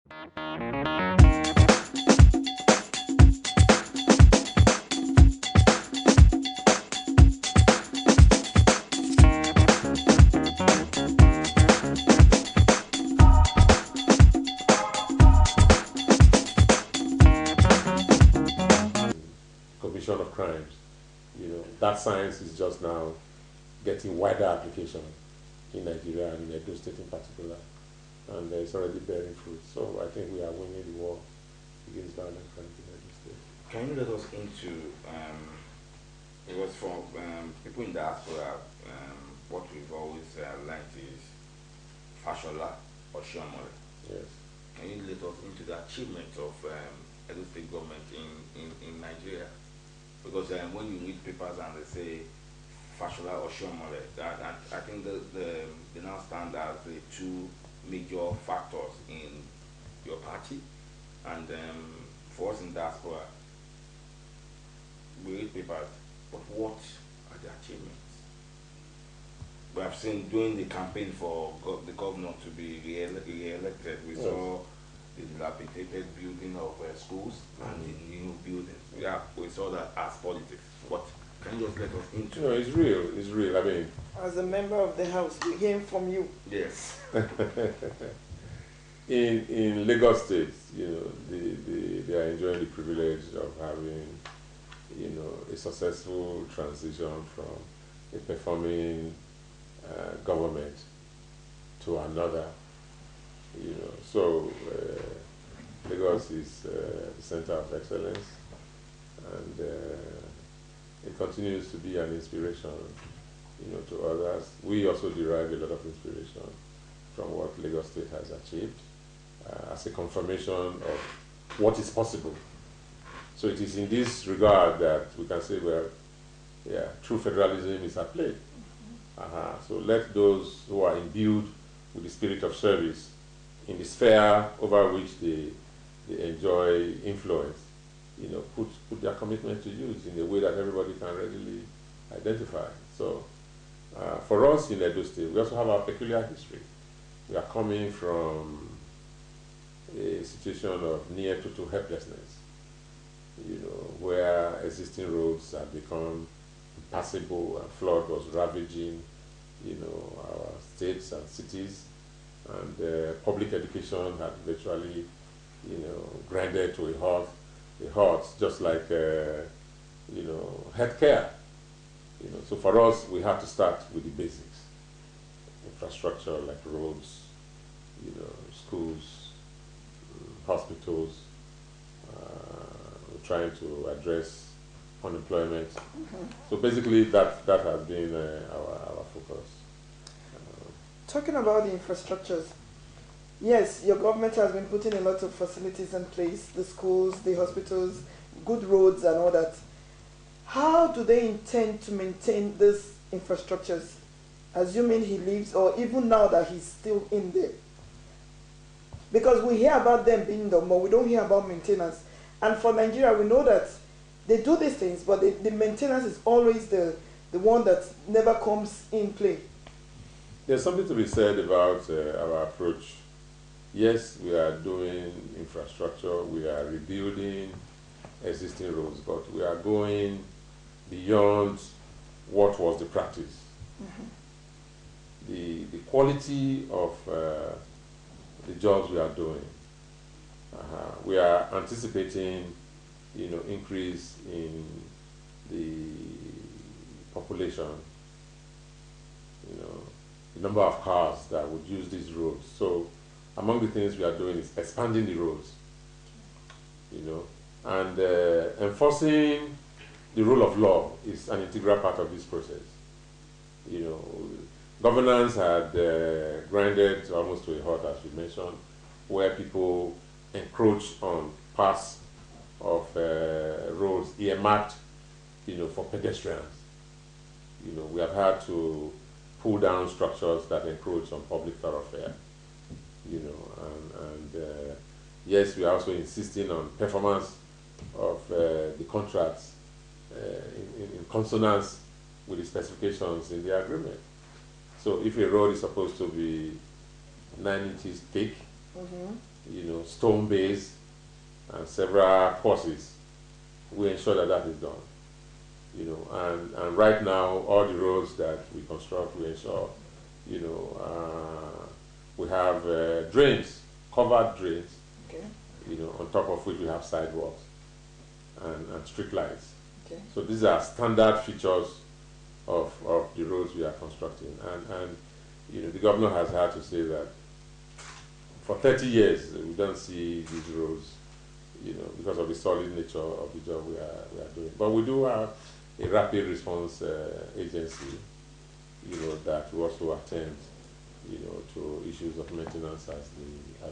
Commission of crimes. That science is just now getting wider application in Nigeria and in Edo State in particular, and it's already bearing fruit. So I think we are winning the war against violent crime in Edo State. Can you let us into, it was for people in diaspora, what we've always learned is Fashola or Shiomole. Yes. Can you let us into the achievement of Edo State government in Nigeria? Because when you read papers and they say Fashola or Shiomole, I think they now stand as the two major factors in your party. And for us in diaspora, we read papers, but what are the achievements? We have seen during the campaign for the governor to be re-elected, we saw the dilapidated building of schools and the new buildings. We saw that as politics. What can you just let us into? No, it's real. It's real. I mean, as a member of the House, we hear from you. Yes. in Lagos State, they are enjoying the privilege of having, a successful transition from a performing government to another. So Lagos is the center of excellence, and it continues to be an inspiration, to others. We also derive a lot of inspiration from what Lagos State has achieved as a confirmation of what is possible. So it is in this regard that we can say, well, yeah, true federalism is at play. So let those who are imbued with the spirit of service in the sphere over which they enjoy influence, put their commitment to use in a way that everybody can readily identify. So for us in Edo State, we also have our peculiar history. We are coming from a situation of near total helplessness, where existing roads have become impassable and flood was ravaging, our states and cities, and public education had virtually, grinded to a halt, just like, healthcare. So for us, we have to start with the basics, infrastructure like roads, schools, hospitals. We're trying to address unemployment. So basically, that has been our focus. Talking about the infrastructures, yes, your government has been putting a lot of facilities in place, the schools, the hospitals, good roads and all that. How do they intend to maintain these infrastructures, assuming he leaves, or even now that he's still in there? Because we hear about them being done, but we don't hear about maintenance. And for Nigeria, we know that they do these things, but the maintenance is always the one that never comes in play. There's something to be said about our approach. Yes, we are doing infrastructure, we are rebuilding existing roads, but we are going beyond what was the practice. The quality of the jobs we are doing. We are anticipating, increase in the population, the number of cars that would use these roads. So among the things we are doing is expanding the roads, and enforcing the rule of law is an integral part of this process. Governance had grinded almost to a halt, as we mentioned, where people encroach on parts of roads earmarked, for pedestrians. We have had to pull down structures that encroach on public thoroughfare. Yes, we are also insisting on performance of the contracts in consonance with the specifications in the agreement. So if a road is supposed to be 9 inches thick, stone base and several courses. We ensure that that is done. And right now, all the roads that we construct, we ensure, we have drains, covered drains, Okay. on top of which we have sidewalks and street lights. Okay. So these are standard features of the roads we are constructing. And the governor has had to say that for 30 years we don't see these roads, because of the solid nature of the job we are doing. But we do have a rapid response agency, that will also attend, to issues of maintenance as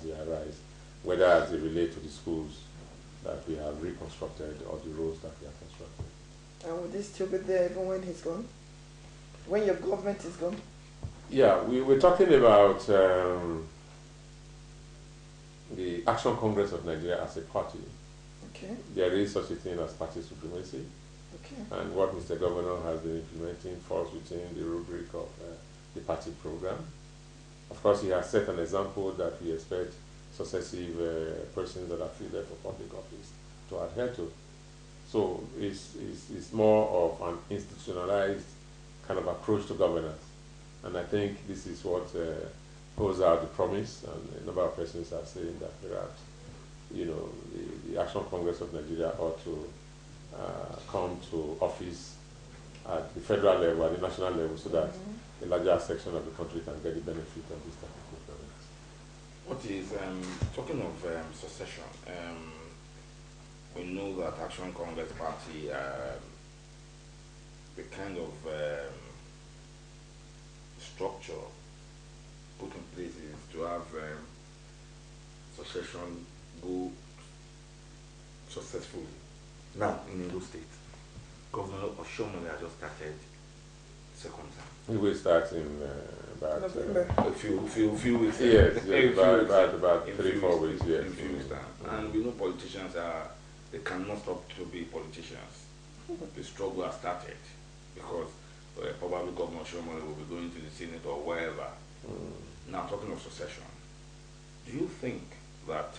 they arise, whether as they relate to the schools that we have reconstructed or the roads that we are constructing. And will this still be there even when he's gone? When your government is gone? Yeah, we're talking about the Action Congress of Nigeria as a party. Okay. There is such a thing as party supremacy. Okay. And what Mr. Governor has been implementing falls within the rubric of the party program. Of course, he has set an example that we expect successive persons that are fielded for public office to adhere to. So it's more of an institutionalized kind of approach to governance. And I think this is what holds out the promise, and a number of persons are saying that perhaps, the Action Congress of Nigeria ought to come to office at the federal level, at the national level, so that a larger section of the country can get the benefit of this type of governance. What is, talking of succession, we know that Action Congress Party, the kind of structure put in place is to have succession go successfully. Now, in Edo State, Governor Osariemen has just started second term. He will start in about November. A few weeks. yes, A few about weeks, 3-4 weeks, yes. In few weeks time. And we know politicians they cannot stop to be politicians. The struggle has started because probably Governor Osariemen will be going to the Senate or wherever. Now, talking of succession, do you think that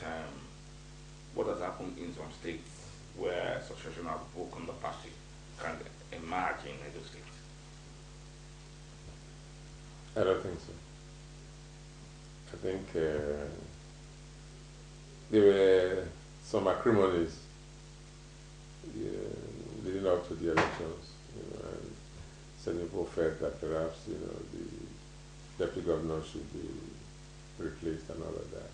what has happened in some states where succession has broken the party can emerge in Edo State? I don't think so. I think there were some acrimonies leading up to the elections, and some people felt that perhaps the deputy governor should be replaced and all of that.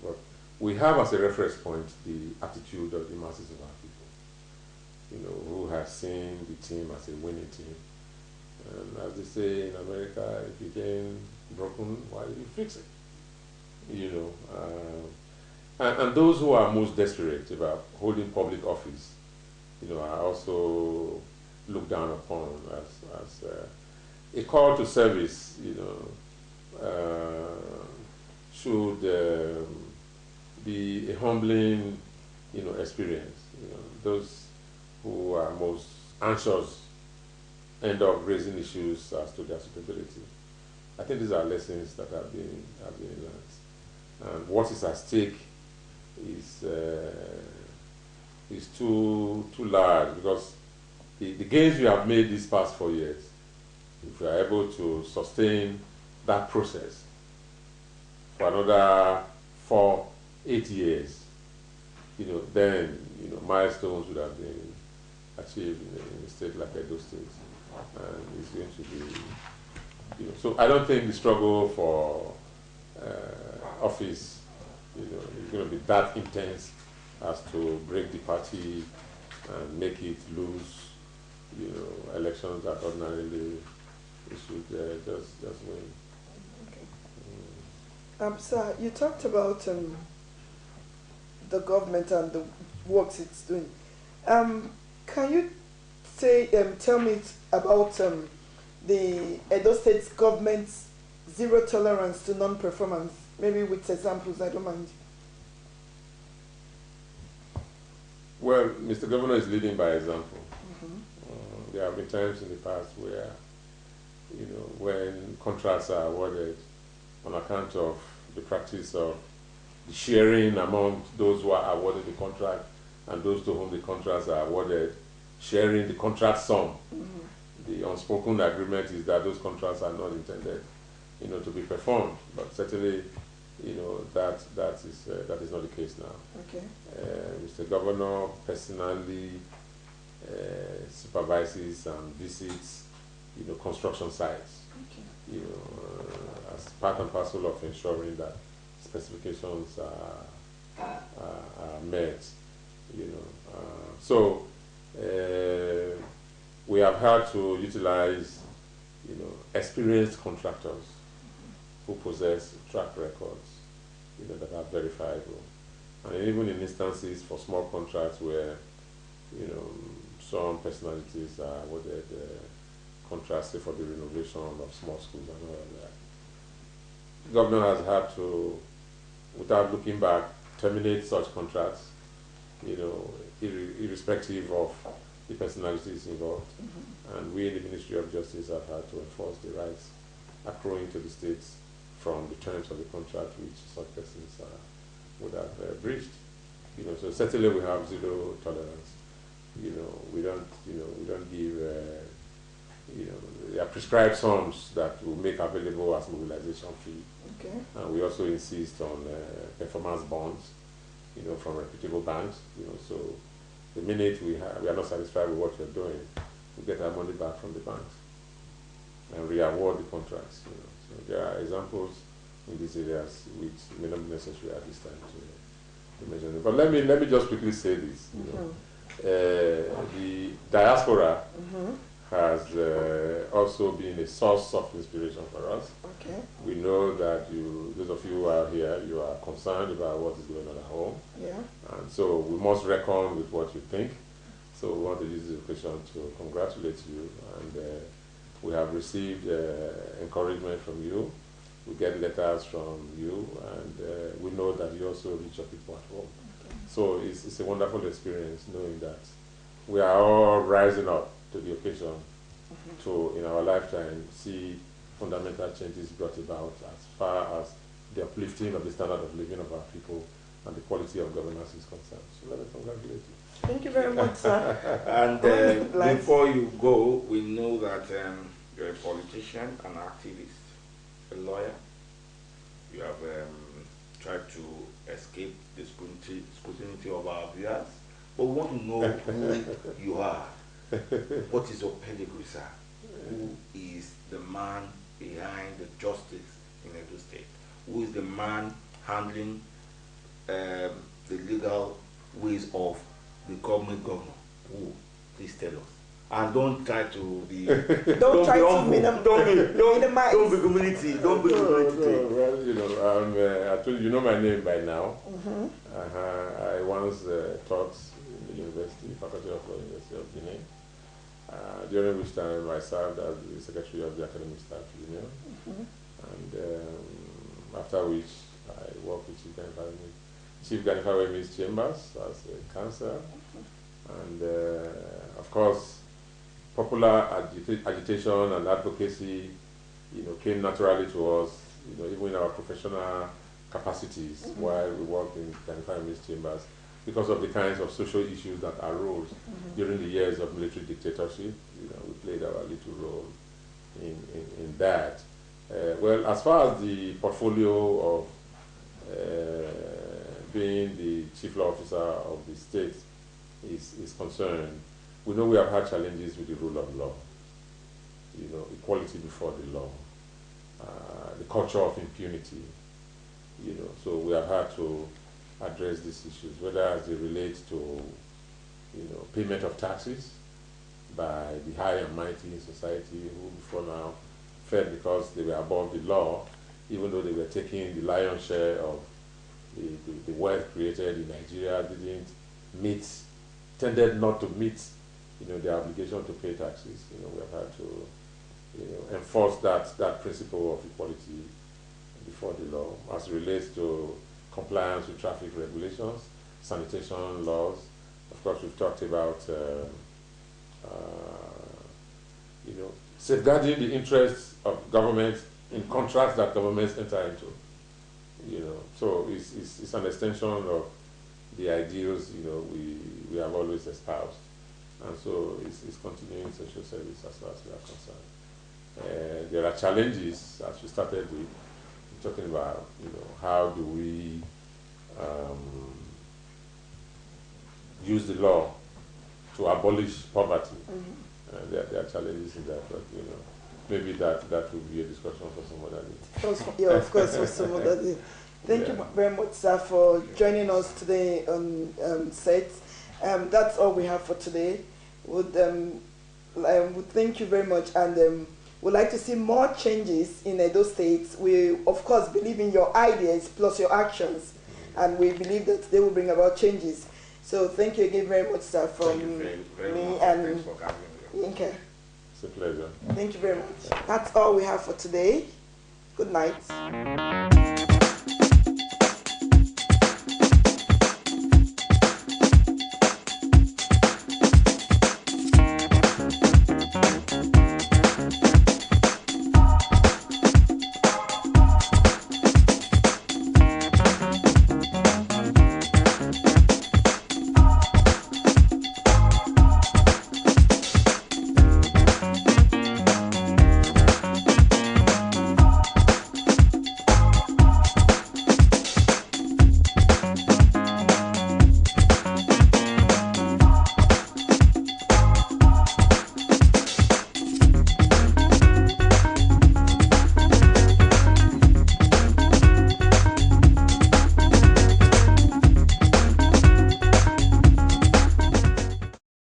But we have as a reference point the attitude of the masses of our people, who have seen the team as a winning team. And as they say in America, if you became broken, why did you fix it? And those who are most desperate about holding public office, are also looked down upon as a call to service, should be a humbling, experience. Those who are most anxious end up raising issues as to their suitability. I think these are lessons that have been learned. And what is at stake is too large, because the gains we have made these past 4 years, if we are able to sustain that process for another 4-8 years, then milestones would have been achieved in a state like Edo State, and it's going to be, so I don't think the struggle for office, is going to be that intense as to break the party and make it lose, elections that ordinarily it should just win. Okay. Sir, you talked about the government and the works it's doing. Can you tell me about the Edo State government's zero tolerance to non-performance, maybe with examples? I don't mind. Well, Mr. Governor is leading by example. There have been times in the past where, when contracts are awarded on account of the practice of the sharing among those who are awarded the contract and those to whom the contracts are awarded, sharing the contract sum. The unspoken agreement is that those contracts are not intended, to be performed. But certainly, that is not the case now. Okay. Mr. Governor personally supervises and visits, construction sites. Okay. As part and parcel of ensuring that specifications are met. So we have had to utilize, experienced contractors who possess track records, that are verifiable. And even in instances for small contracts where, some personalities are awarded contracts, say, for the renovation of small schools and all of that. The governor has had to, without looking back, terminate such contracts, irrespective of the personalities involved. And we in the Ministry of Justice have had to enforce the rights accruing to the states from the terms of the contract which such persons would have breached. So certainly we have zero tolerance. We don't give, there are prescribed sums that we make available as mobilization fee. Okay. And we also insist on performance bonds, from reputable banks. So the minute we are not satisfied with what you're doing, we get our money back from the banks and re-award the contracts. So there are examples in these areas which may not be necessary at this time to mention it. But let me just quickly say this. The diaspora has also been a source of inspiration for us. Okay. We know that those of you who are here, you are concerned about what is going on at home. Yeah. And so we must reckon with what you think. So we want to use this occasion to congratulate you. And we have received encouragement from you. We get letters from you. And we know that you also reach your people at home. Okay. So it's a wonderful experience knowing that we are all rising up to the occasion to, in our lifetime, see fundamental changes brought about as far as the uplifting of the standard of living of our people and the quality of governance is concerned. So let me congratulate you. Thank you very much, sir. And before you go, we know that you're a politician, an activist, a lawyer. You have tried to escape the scrutiny of our viewers, but we want to know who you are. What is your pedigree, sir? Who is the man behind the justice in Edo State? Who is the man handling the legal ways of the government governor? Who? Please tell us. And don't try to be don't try to minimize. Don't be humility. Don't be humility. Well, I told you, my name by now. I once taught in the university, Faculty of Law, University of Guinea. During which time I served as the Secretary of the Academic Staff Union. And after which I worked with Chief Ganifawemi's chambers as a counsel. And of course, popular agitation and advocacy, came naturally to us, even in our professional capacities while we worked in Ganifawemi's chambers, because of the kinds of social issues that arose during the years of military dictatorship. We played our little role in that. Well, as far as the portfolio of being the chief law officer of the state is concerned, we know we have had challenges with the rule of law, equality before the law, the culture of impunity, so we have had to address these issues, whether as they relate to, payment of taxes by the high and mighty in society who before now fed because they were above the law, even though they were taking the lion's share of the wealth created in Nigeria, tended not to meet, their obligation to pay taxes. We have had to, enforce that principle of equality before the law as it relates to compliance with traffic regulations, sanitation laws. Of course, we've talked about, safeguarding the interests of governments in contracts that governments enter into. So it's an extension of the ideals, we have always espoused. And so it's continuing social service as far as we are concerned. There are challenges, as we started with, talking about, how do we use the law to abolish poverty. There are challenges in that, but maybe that will be a discussion for some other day. Of course, for some other day. Thank you very much, sir, for joining us today on set. That's all we have for today. Would thank you very much, and would like to see more changes in Edo State. We, of course, believe in your ideas plus your actions, and we believe that they will bring about changes. So thank you again very much, sir, from me and Yinka. It's a pleasure. Thank you very much. That's all we have for today. Good night.